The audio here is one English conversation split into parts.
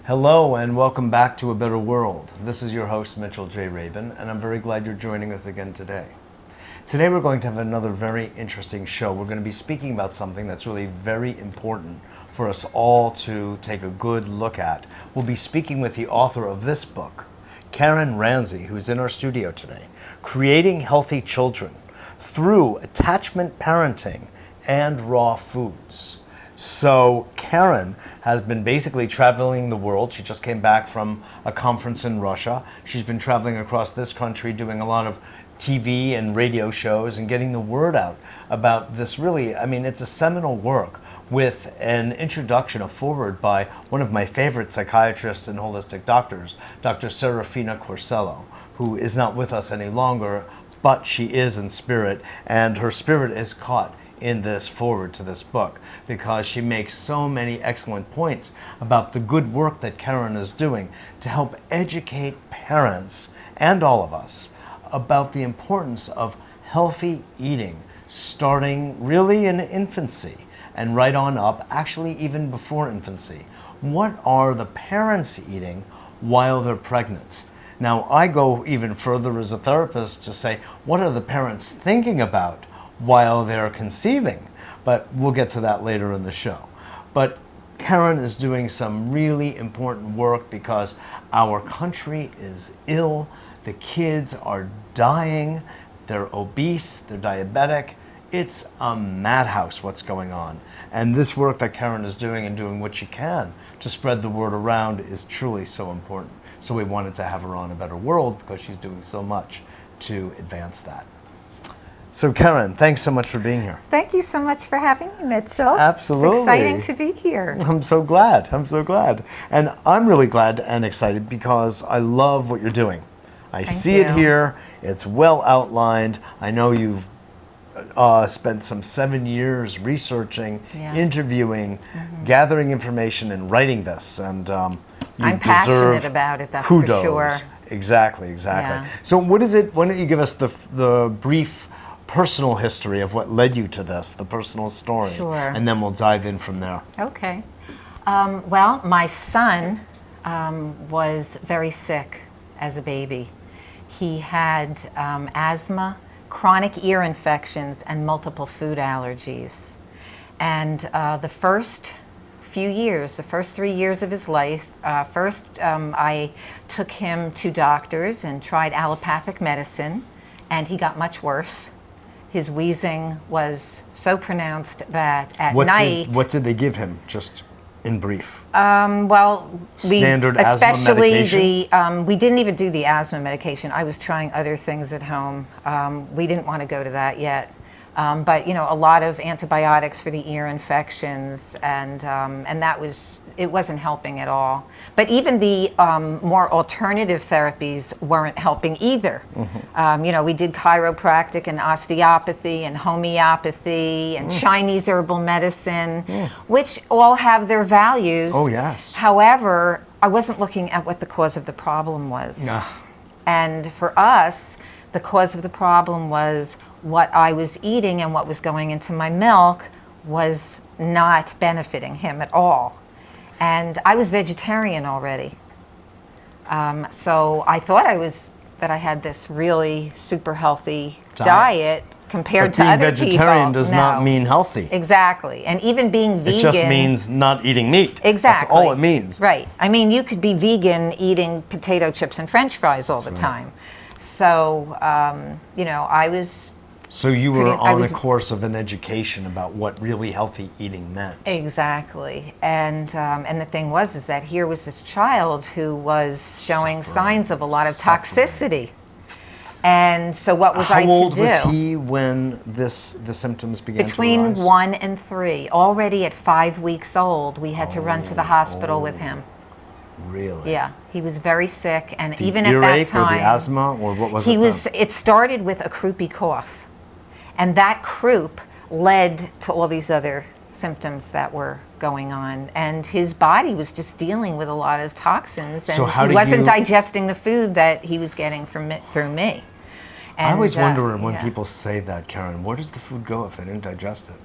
Hello and welcome back to A Better World. This is your host, Mitchell J. Rabin, and I'm very glad you're joining us again today. Today we're going to have another very interesting show. We're going to be speaking about something that's really very important for us all to take a good look at. We'll be speaking with the author of this book, Karen Ranzi, who's in our studio today, Creating Healthy Children Through Attachment Parenting and Raw Foods. So Karen has been basically traveling the world. She just came back from a conference in Russia. She's been traveling across this country doing a lot of TV and radio shows and getting the word out about this really, it's a seminal work with an introduction, a foreword by one of my favorite psychiatrists and holistic doctors, Dr. Serafina Corsello, who is not with us any longer, but she is in spirit, and her spirit is caught in this foreword to this book because she makes so many excellent points about the good work that Karen is doing to help educate parents and all of us about the importance of healthy eating, starting really in infancy and right on up, actually even before infancy. What are the parents eating while they're pregnant? Now, I go even further as a therapist to say, what are the parents thinking about while they're conceiving? But we'll get to that later in the show. But Karen is doing some really important work because our country is ill. The kids are dying. They're obese. They're diabetic. It's a madhouse what's going on. And this work that Karen is doing and doing what she can to spread the word around is truly so important. So we wanted to have her on A Better World because she's doing so much to advance that. So Karen, thanks so much for being here. Thank you so much for having me, Mitchell. Absolutely. It's exciting to be here. I'm so glad. And I'm really glad and excited because I love what you're doing. I see it here. It's well outlined. I know you've spent some 7 years researching, interviewing, gathering information, and writing this. And I'm passionate about it, that's kudos. For sure. Exactly. Yeah. So what is it, why don't you give us the brief personal history of what led you to this, the personal story, and then we'll dive in from there. Okay. Well, my son was very sick as a baby. He had asthma, chronic ear infections, and multiple food allergies. And the first 3 years of his life, I took him to doctors and tried allopathic medicine, and he got much worse. His wheezing was so pronounced that at night... What did they give him, just in brief? Standard asthma medication? We didn't even do the asthma medication. I was trying other things at home. We didn't want to go to that yet. But a lot of antibiotics for the ear infections, and it wasn't helping at all. But even the more alternative therapies weren't helping either. We did chiropractic and osteopathy and homeopathy and Chinese herbal medicine, which all have their values. Oh, yes. However, I wasn't looking at what the cause of the problem was. And for us, the cause of the problem was what I was eating and what was going into my milk was not benefiting him at all. And I was vegetarian already. So I thought that I had this really super healthy diet compared to other people. Being vegetarian does not mean healthy. Exactly. And even being vegan. It just means not eating meat. Exactly. That's all it means. Right. You could be vegan eating potato chips and French fries all the time. So, I was... So you were on a course of an education about what really healthy eating meant. Exactly. And the thing was that here was this child who was showing signs of a lot of toxicity. And so what was I to do? How old was he when the symptoms began to arise? Between 1 and 3. Already at 5 weeks old, we had to run to the hospital with him. Really? Yeah, he was very sick, and the even at that time, or the asthma, or what was it? It started with a croupy cough, and that croup led to all these other symptoms that were going on, and his body was just dealing with a lot of toxins, and he wasn't digesting the food that he was getting through me. And, I always wonder when people say that, Karen, where does the food go if they didn't digest it?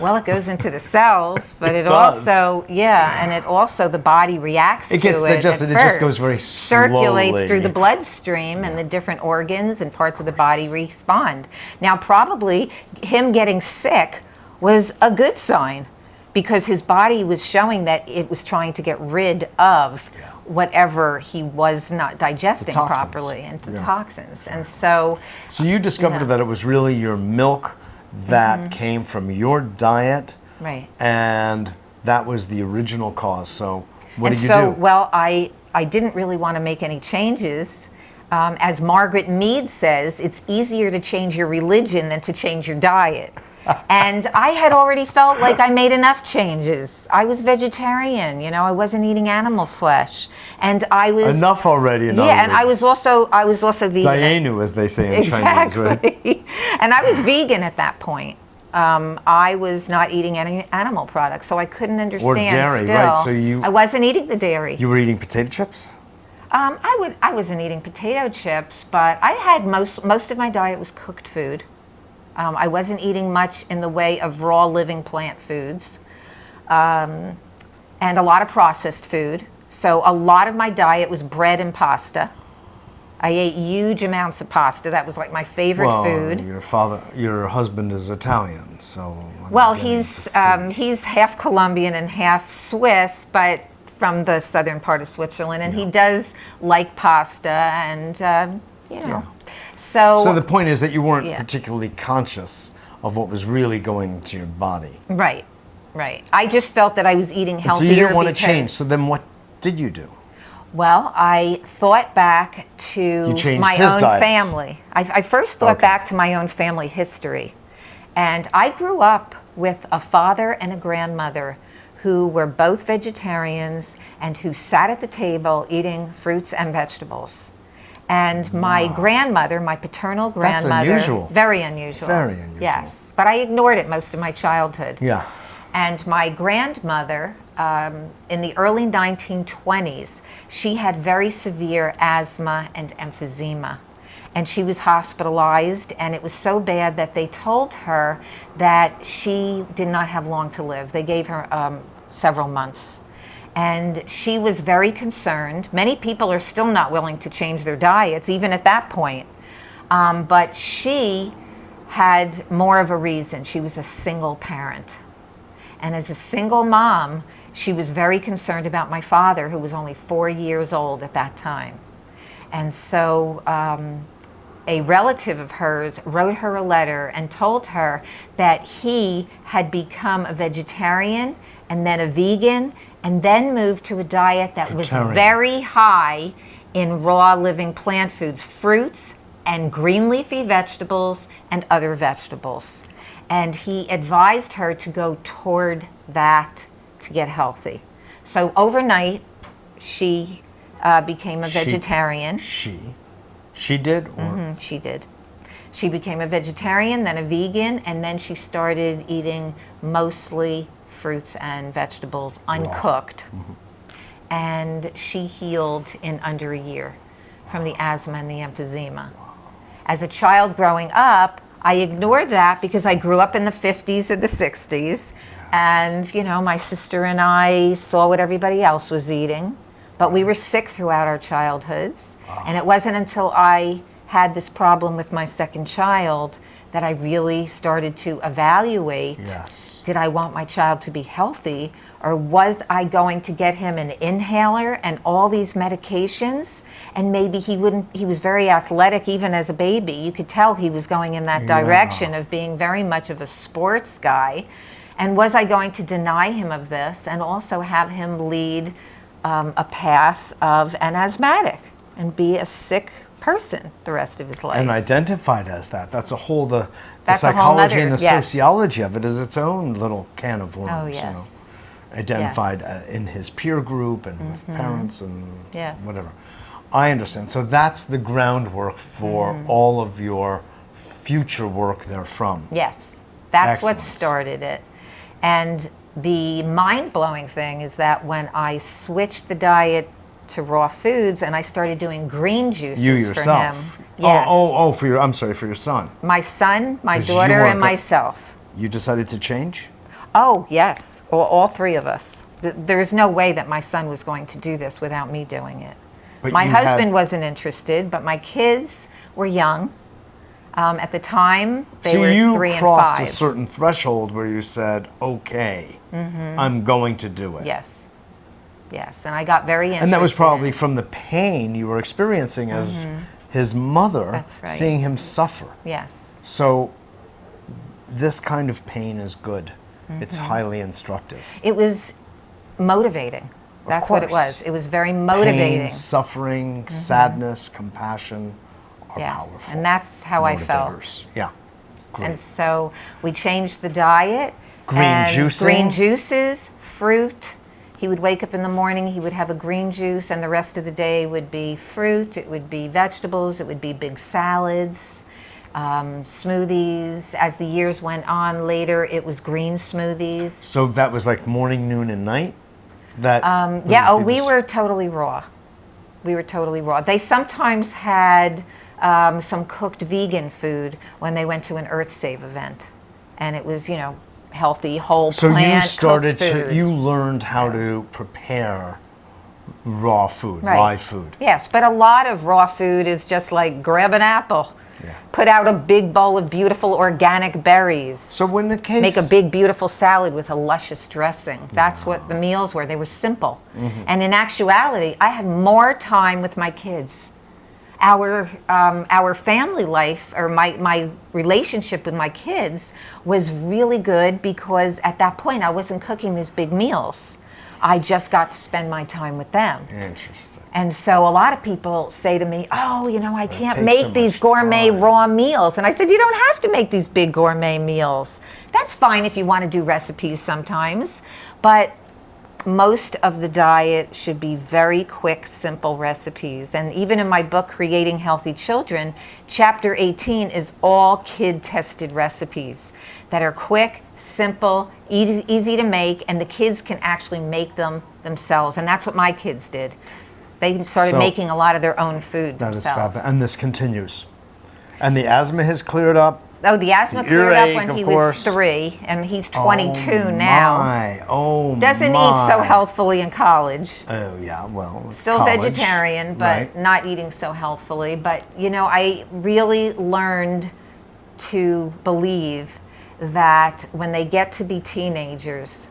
Well, it goes into the cells, but it does. also, and it also, the body reacts to it. It gets digested, at it just goes first. very Circulates slowly. through the bloodstream, and the different organs and parts of the body respond. Now, probably him getting sick was a good sign, because his body was showing that it was trying to get rid of whatever he was not digesting properly, and the toxins. And so you discovered that it was really your milk that came from your diet, right, and that was the original cause. So what did you do? Well, I didn't really want to make any changes. As Margaret Mead says, it's easier to change your religion than to change your diet. And I had already felt like I made enough changes. I was vegetarian, I wasn't eating animal flesh, and I was enough already. In and I was also vegan. Dayenu, as they say in Chinese, right? And I was vegan at that point. I was not eating any animal products, so I couldn't understand. Or dairy, still. right? So I wasn't eating the dairy. You were eating potato chips? I wasn't eating potato chips, but I had most of my diet was cooked food. I wasn't eating much in the way of raw living plant foods, and a lot of processed food. So a lot of my diet was bread and pasta. I ate huge amounts of pasta. That was like my favorite food. Your husband is Italian, so. He's half Colombian and half Swiss, but from the southern part of Switzerland, and he does like pasta, and So the point is that you weren't particularly conscious of what was really going into your body. Right. I just felt that I was eating healthier. So you didn't want to change. So then what did you do? Well, I thought back to my own family. I first thought back to my own family history. And I grew up with a father and a grandmother who were both vegetarians and who sat at the table eating fruits and vegetables. And my grandmother, my paternal grandmother. That's unusual. Very unusual. Very unusual. Yes. But I ignored it most of my childhood. Yeah. And my grandmother, in the early 1920s, she had very severe asthma and emphysema. And she was hospitalized, and it was so bad that they told her that she did not have long to live. They gave her several months. And she was very concerned. Many people are still not willing to change their diets, even at that point. But she had more of a reason. She was a single parent. And as a single mom, she was very concerned about my father, who was only 4 years old at that time. And so a relative of hers wrote her a letter and told her that he had become a vegetarian and then a vegan, and then moved to a diet that was very high in raw living plant foods, fruits and green leafy vegetables and other vegetables. And he advised her to go toward that to get healthy. So overnight, she became a vegetarian. She did? Or? She did. She became a vegetarian, then a vegan, and then she started eating mostly fruits and vegetables uncooked. And she healed in under a year from the asthma and the emphysema. As a child growing up, I ignored that because I grew up in the 50s and the 60s. And, my sister and I saw what everybody else was eating. But we were sick throughout our childhoods. And it wasn't until I had this problem with my second child that I really started to evaluate, did I want my child to be healthy, or was I going to get him an inhaler and all these medications, and maybe he was very athletic even as a baby. You could tell he was going in that direction of being very much of a sports guy. And was I going to deny him of this and also have him lead a path of an asthmatic and be a sick person the rest of his life? And identified as that. That's a whole, the psychology and the sociology of it is its own little can of worms. Oh, yes. Identified in his peer group and with parents and whatever. I understand. So that's the groundwork for all of your future work therefrom. Yes. That's what started it. And the mind-blowing thing is that when I switched the diet to raw foods and I started doing green juices for him. I'm sorry, for your son. My son, my daughter, and myself. You decided to change? Oh, yes, all three of us. There's no way that my son was going to do this without me doing it. But My you husband had- wasn't interested, but my kids were young. At the time, they So were you 3 and crossed a 5. certain threshold where you said, okay, I'm going to do it. Yes. Yes, and I got very interested. And that was probably in from the pain you were experiencing as his mother, That's right. seeing him suffer. Yes. So this kind of pain is good. It's highly instructive. It was motivating. That's what it course. was. It was very motivating. Pain, suffering, sadness, compassion are Yes, powerful. and that's how I felt. motivators. Yeah. Great. And so we changed the diet. Green and juicing? Green juices, fruit. He would wake up in the morning, he would have a green juice, and the rest of the day would be fruit, it would be vegetables, it would be big salads, smoothies. As the years went on later, it was green smoothies. So that was like morning, noon, and night? That Yeah, would be we the- were totally raw. We were totally raw. They sometimes had some cooked vegan food when they went to an Earth Save event. And it was, healthy, whole So plant you started cooked food. you learned how to prepare raw food, Right. live food. Yes, but a lot of raw food is just like grab an apple, put out a big bowl of beautiful organic berries, So when the case make a big beautiful salad with a luscious dressing. That's what the meals were. They were simple. And in actuality, I had more time with my kids. Our family life, or my relationship with my kids, was really good because at that point I wasn't cooking these big meals. I just got to spend my time with them. Interesting. And so a lot of people say to me, oh, I can't takes make so these much gourmet time. raw meals. And I said, you don't have to make these big gourmet meals. That's fine if you want to do recipes sometimes. But most of the diet should be very quick, simple recipes. And even in my book, Creating Healthy Children, chapter 18 is all kid-tested recipes that are quick, simple, easy to make, and the kids can actually make them themselves. And that's what my kids did. They started So, making a lot of their own food That is themselves. fabulous. And this continues. And the asthma has cleared up. Oh, the asthma The cleared up earache, when of he course. was 3, and he's 22 now. Oh, Doesn't eat so healthfully in college. Oh, yeah, well, it's Still college, vegetarian, but right? not eating so healthfully. But, I really learned to believe that when they get to be teenagers,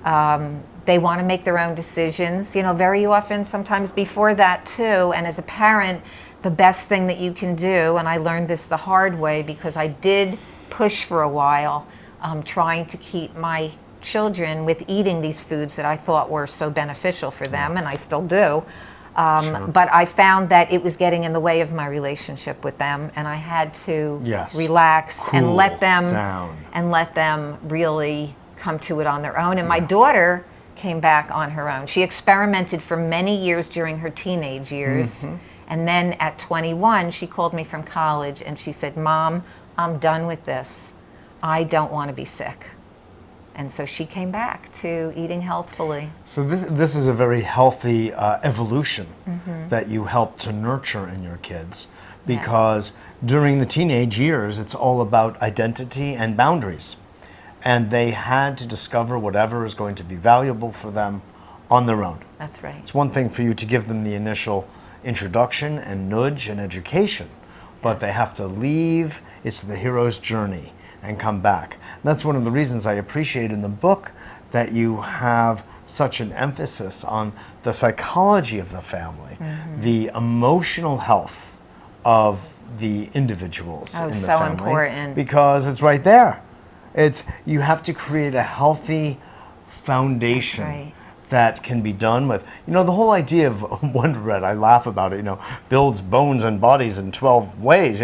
they want to make their own decisions. Very often, sometimes before that too. And as a parent, the best thing that you can do, and I learned this the hard way because I did push for a while, trying to keep my children with eating these foods that I thought were so beneficial for them, and I still do. But I found that it was getting in the way of my relationship with them, and I had to relax and Cool let them down. and let them really come to it on their own. And my daughter came back on her own. She experimented for many years during her teenage years. And then at 21, she called me from college and she said, Mom, I'm done with this. I don't want to be sick. And so she came back to eating healthfully. So this is a very healthy evolution that you help to nurture in your kids, because during the teenage years, it's all about identity and boundaries. And they had to discover whatever is going to be valuable for them on their own. That's right. It's one thing for you to give them the initial introduction and nudge and education, but they have to leave. It's the hero's journey and come back. And that's one of the reasons I appreciate in the book that you have such an emphasis on the psychology of the family, the emotional health of the individuals in the so family, important. because it's right there. You have to create a healthy foundation. That's right. That can be done with, the whole idea of Wonder Bread, I laugh about it, builds bones and bodies in 12 ways,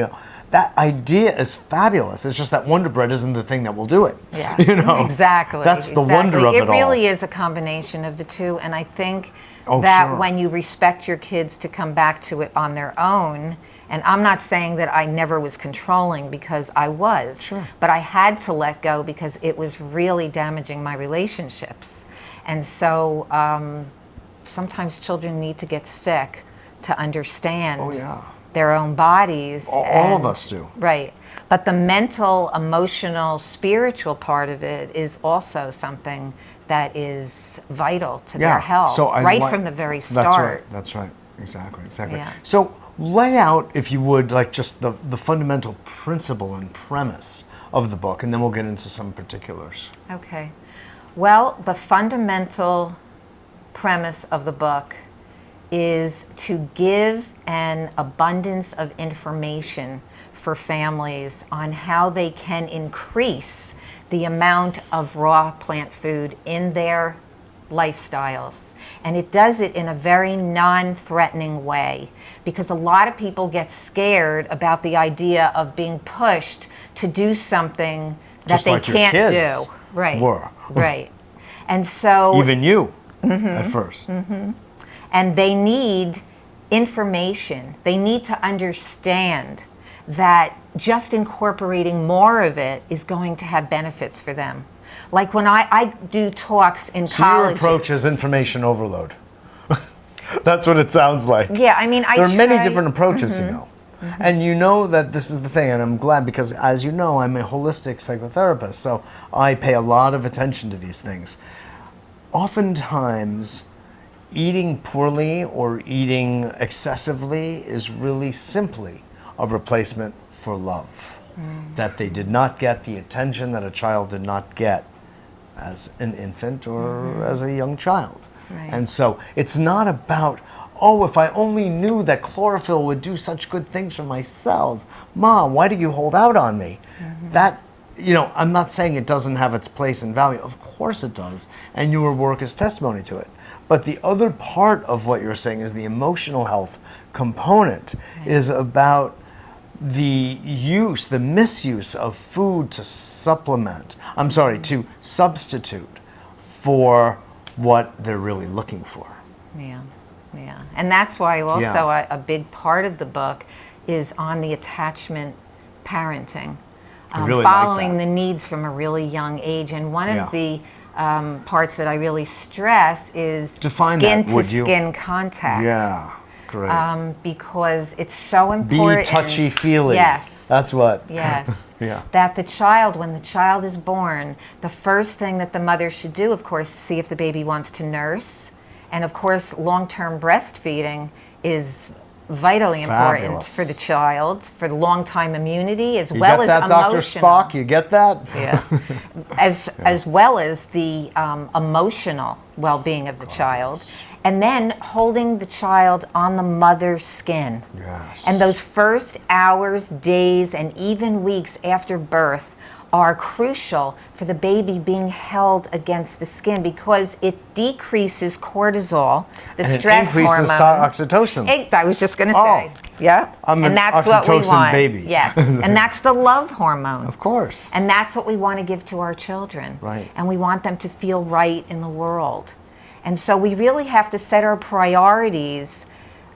that idea is fabulous. It's just that Wonder Bread isn't the thing that will do it. Yeah, Exactly. That's the wonder of it all. It really is a combination of the two, and I think that sure. When you respect your kids to come back to it on their own, and I'm not saying that I never was controlling, because I was, but I had to let go because it was really damaging my relationships. And so sometimes children need to get sick to understand their own bodies. All of us do. Right. But the mental, emotional, spiritual part of it is also something that is vital to their health, from the very start. That's right. Exactly. Yeah. So lay out, if you would, like just the fundamental principle and premise of the book, and then we'll get into some particulars. Okay. Well, the fundamental premise of the book is to give an abundance of information for families on how they can increase the amount of raw plant food in their lifestyles. And it does it in a very non-threatening way, because a lot of people get scared about the idea of being pushed to do something that Just they like your can't kids do. Right. were. Right. And so Even you at first. and they need information. They need to understand that just incorporating more of it is going to have benefits for them. Like when I do talks in colleges. Your approach is information overload. That's what it sounds like. Yeah, I mean, there are many different approaches, you know. And you know that this is the thing, and I'm glad because, as you know, I'm a holistic psychotherapist, so I pay a lot of attention to these things. Oftentimes, eating poorly or eating excessively is really simply a replacement for love. That they did not get the attention that a child did not get as an infant or as a young child. Right. And so it's not about, oh, if I only knew that chlorophyll would do such good things for my cells. Mom, why do you hold out on me? That, you know, I'm not saying it doesn't have its place and value. Of course it does. And your work is testimony to it. But the other part of what you're saying is the emotional health component is about the use, the misuse of food to to substitute for what they're really looking for. Yeah. And that's why also a big part of the book is on the attachment parenting, following the needs from a really young age. And one of the parts that I really stress is skin-to-skin contact. Yeah. Great. Because it's so important. Be touchy-feely. Yes. That's what. Yes. Yeah. That the child, when the child is born, the first thing that the mother should do, of course, is see if the baby wants to nurse. And of course, long-term breastfeeding is vitally important for the child, for the long-time immunity, as well as emotional. You get that, Dr. Spock? You get that? Yeah. As well as the emotional well-being of the child. And then holding the child on the mother's skin. Yes. And those first hours, days, and even weeks after birth are crucial for the baby being held against the skin, because it decreases cortisol, the stress hormone. It increases oxytocin. I was just going to say. Yeah. And that's what we want. Baby. Yes. And that's the love hormone. Of course. And that's what we want to give to our children. Right. And we want them to feel right in the world. And so we really have to set our priorities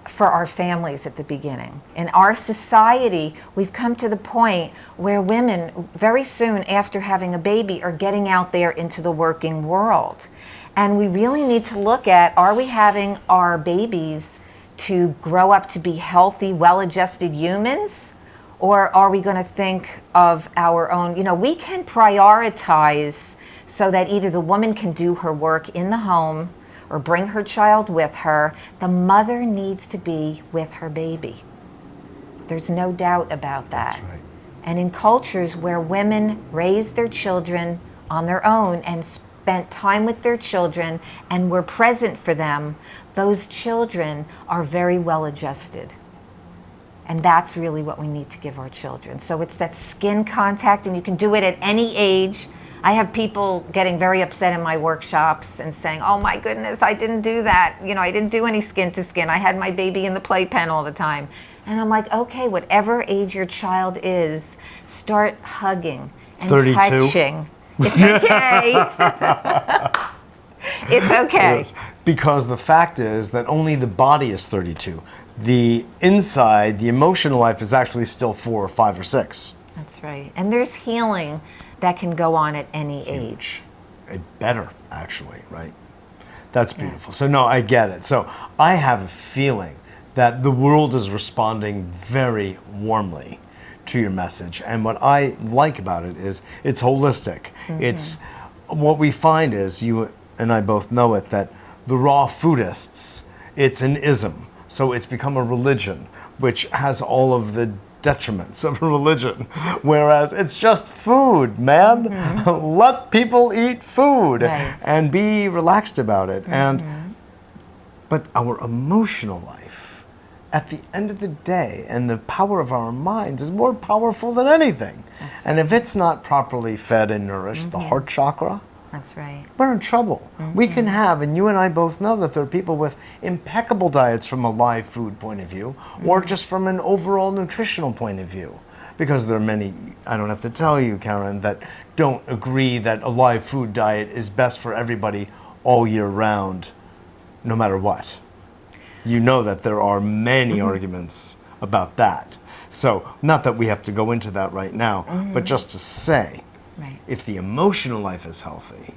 for our families at the beginning. In our society, we've come to the point where women, very soon after having a baby, are getting out there into the working world. And we really need to look at, are we having our babies to grow up to be healthy, well-adjusted humans? Or are we going to think of our own, we can prioritize so that either the woman can do her work in the home or bring her child with her. The mother needs to be with her baby. There's no doubt about that. That's right. And in cultures where women raise their children on their own and spent time with their children and were present for them, those children are very well adjusted. And that's really what we need to give our children. So it's that skin contact, and you can do it at any age. I have people getting very upset in my workshops and saying, oh my goodness, I didn't do that. I didn't do any skin to skin. I had my baby in the playpen all the time. And I'm like, okay, whatever age your child is, start hugging and 32. touching. It's okay. It's okay. Yes. Because the fact is that only the body is 32. The inside, the emotional life is actually still 4 or 5 or 6. That's right. And there's healing that can go on at any age. Better, actually, right? That's beautiful. Yes. So no, I get it. So I have a feeling that the world is responding very warmly to your message. And what I like about it is it's holistic. It's what we find is, you and I both know it, that the raw foodists, it's an ism. So it's become a religion, which has all of the detriments of a religion. Whereas it's just food, man. Let people eat food and be relaxed about it. But our emotional life, at the end of the day, and the power of our minds is more powerful than anything. And if it's not properly fed and nourished, the heart chakra, that's right, we're in trouble. We can have, and you and I both know that there are people with impeccable diets from a live food point of view, or just from an overall nutritional point of view. Because there are many, I don't have to tell you, Karen, that don't agree that a live food diet is best for everybody all year round, no matter what. You know that there are many arguments about that. So, not that we have to go into that right now, but just to say, if the emotional life is healthy,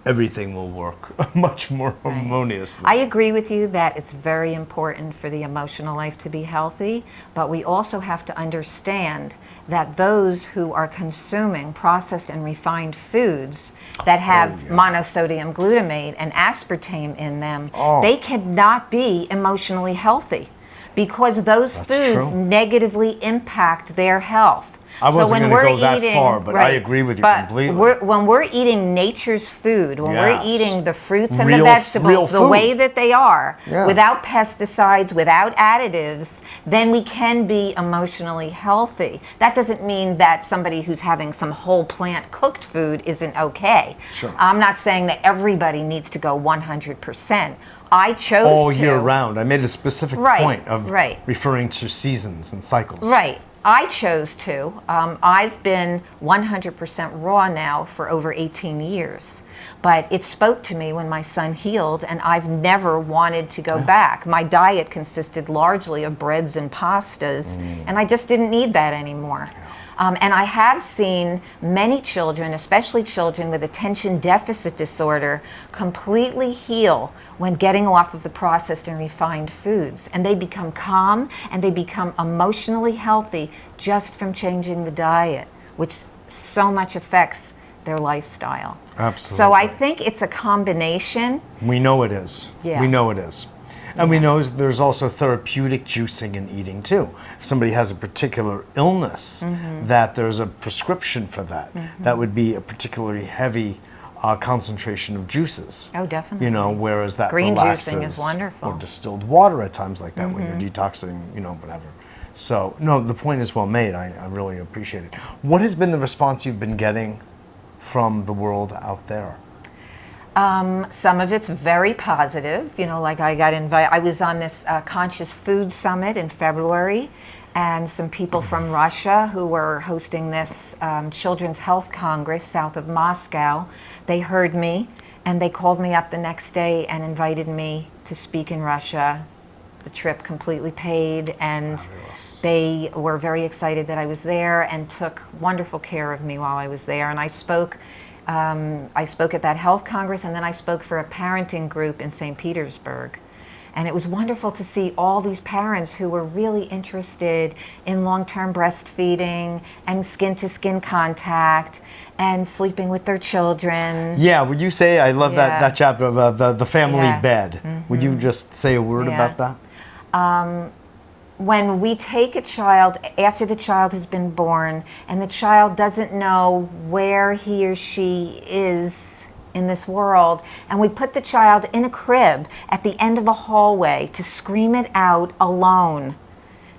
everything will work much more harmoniously. I agree with you that it's very important for the emotional life to be healthy, but we also have to understand that those who are consuming processed and refined foods that have monosodium glutamate and aspartame in them, they cannot be emotionally healthy because those foods negatively impact their health. I wasn't going to go that far, but I agree with you completely. When we're eating nature's food, when we're eating the fruits and the vegetables the way that they are, without pesticides, without additives, then we can be emotionally healthy. That doesn't mean that somebody who's having some whole plant cooked food isn't okay. I'm not saying that everybody needs to go 100%. I chose all year round. I made a specific point of referring to seasons and cycles. I chose to. I've been 100% raw now for over 18 years. But it spoke to me when my son healed, and I've never wanted to go back. My diet consisted largely of breads and pastas, and I just didn't need that anymore. And I have seen many children, especially children with attention deficit disorder, completely heal when getting off of the processed and refined foods. And they become calm and they become emotionally healthy just from changing the diet, which so much affects their lifestyle. Absolutely. So I think it's a combination. We know it is. We know it is. And we know there's also therapeutic juicing in eating too. If somebody has a particular illness, that there's a prescription for that. That would be a particularly heavy concentration of juices. Oh, definitely. You know, whereas that green relaxes, juicing is wonderful. or distilled water at times like that when you're detoxing, you know, whatever. So, no, the point is well made. I really appreciate it. What has been the response you've been getting from the world out there? Some of it's very positive. You know, like I got invited. I was on this Conscious Food Summit in February, and some people from Russia who were hosting this Children's Health Congress south of Moscow, they heard me, and they called me up the next day and invited me to speak in Russia. The trip completely paid, and they were very excited that I was there and took wonderful care of me while I was there. And I spoke at that health congress, and then I spoke for a parenting group in St. Petersburg. And it was wonderful to see all these parents who were really interested in long-term breastfeeding and skin-to-skin contact and sleeping with their children. Yeah, would you say, I love that chapter of the family bed. Would you just say a word about that? When we take a child after the child has been born and the child doesn't know where he or she is in this world, and we put the child in a crib at the end of a hallway to scream it out alone,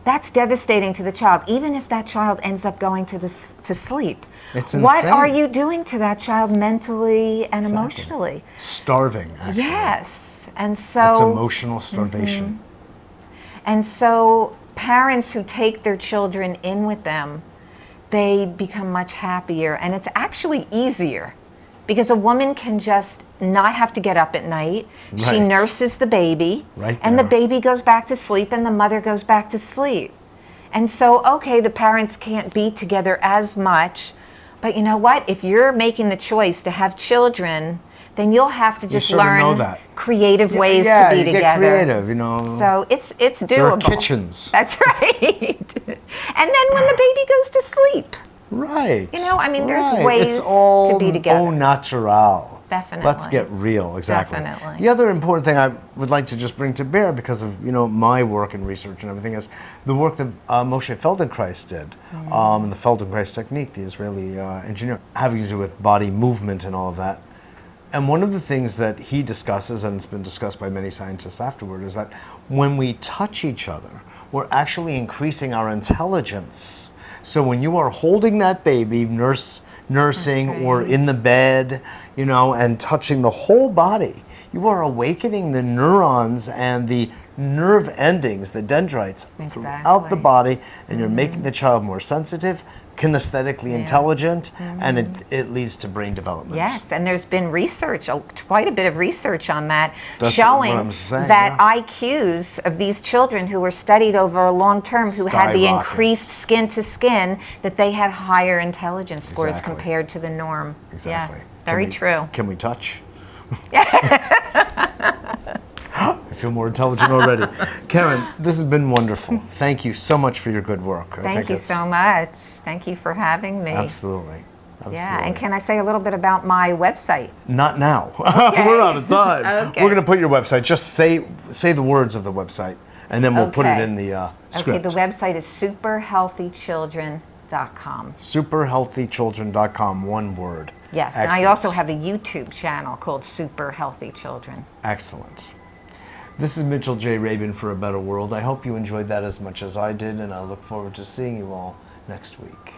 that's devastating to the child, even if that child ends up going to sleep. It's insane. What are you doing to that child mentally and emotionally? Starving, actually. Yes. And so it's emotional starvation. And so parents who take their children in with them, they become much happier. And it's actually easier because a woman can just not have to get up at night. She nurses the baby, and the baby goes back to sleep, and the mother goes back to sleep. And so, okay, the parents can't be together as much, but you know what? If you're making the choice to have children, then you'll have to just sort of know learn that. creative ways yeah, to be you together. Get creative, So it's doable. There are kitchens. That's right. And then when the baby goes to sleep, Right. I mean, there's right. ways it's all to be together. Au natural. Definitely. Let's get real, exactly. Definitely. The other important thing I would like to just bring to bear, because of my work and research and everything, is the work that Moshe Feldenkrais did, the Feldenkrais technique, the Israeli engineer, having to do with body movement and all of that. And one of the things that he discusses, and it's been discussed by many scientists afterward, is that when we touch each other, we're actually increasing our intelligence. So when you are holding that baby, nursing, or in the bed, and touching the whole body, you are awakening the neurons and the nerve endings, the dendrites, throughout the body, and you're making the child more sensitive, kinesthetically intelligent, and it leads to brain development. Yes, and there's been research, quite a bit of research on that, That's showing what I'm saying, that IQs of these children who were studied over a long term, who had the increased skin to skin, that they had higher intelligence scores compared to the norm. Exactly. Yes, very true. Can we touch? I feel more intelligent already. Karen, this has been wonderful. Thank you so much for your good work. Thank you so much. Thank you for having me. Absolutely. Yeah, and can I say a little bit about my website? Not now. Okay. We're out of time. Okay. We're going to put your website. Just say the words of the website, and then we'll put it in the script. Okay, the website is superhealthychildren.com. Superhealthychildren.com, one word. Yes, Excellent. and I also have a YouTube channel called Super Healthy Children. Excellent. This is Mitchell J. Rabin for A Better World. I hope you enjoyed that as much as I did, and I look forward to seeing you all next week.